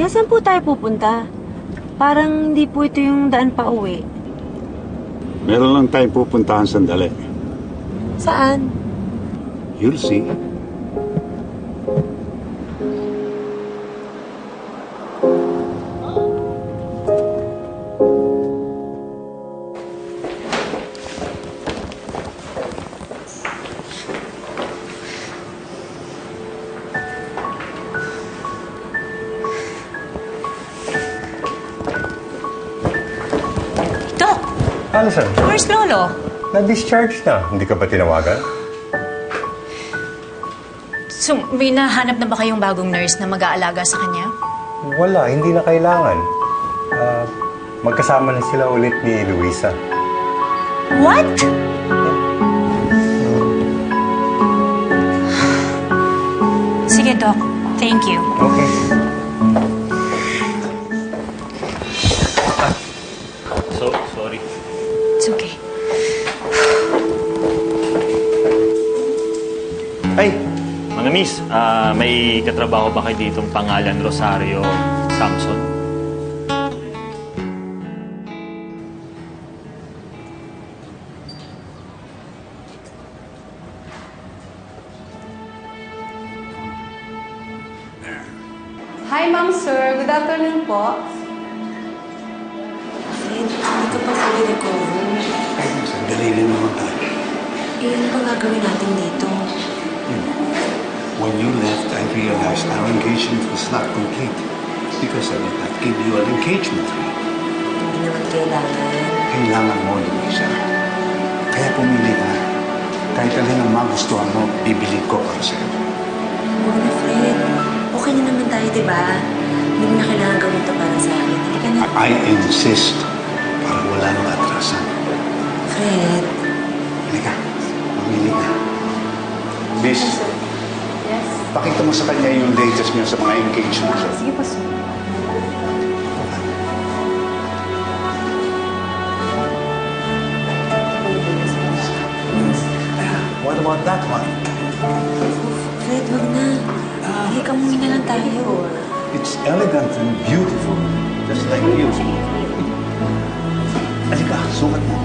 Kuya, saan po tayo pupunta? Parang hindi po ito yung daan pa uwi. Meron lang tayong pupuntahan sandali. Saan? You'll see. Dok, Alison, where's Lolo? na-discharge na. Hindi ka ba tinawagan? So, may nahanap na ba kayong bagong nurse na mag-aalaga sa kanya? Wala, hindi na kailangan. Magkasama na sila ulit ni Luisa. What? Sige, Doc. Thank you. Okay. Sorry. It's okay. Ay, mga miss, may katrabaho ba kayo ditong pangalan Rosario Samson? Hi, ma'am, sir. Good afternoon po. Fred, hindi ka pa fully recover. Sandali lang naman tayo. Ano bang gagawin natin dito? When you left, I realized our engagement was not complete because I did not give you an engagement ring. Hindi naman kailangan. Kailangan mo, Luisa. Kaya pumili ka. Kahit alin ang magustuhan mo, bibili ko para sa'yo. Oo na, Fred. Okay na naman tayo, di ba? Hindi mo na kailangan gawin ito para sa akin. Halika na. I insist para wala nang atrasan. Fred. Halika, mamili ka. Miss, pakita mo sa kanya yung latest niyo sa mga engagement. Sige po, sir. What about that one? Fred, wag na. Halika, umuwi na lang tayo. It's elegant and beautiful, just like you. Halika, sukat mo.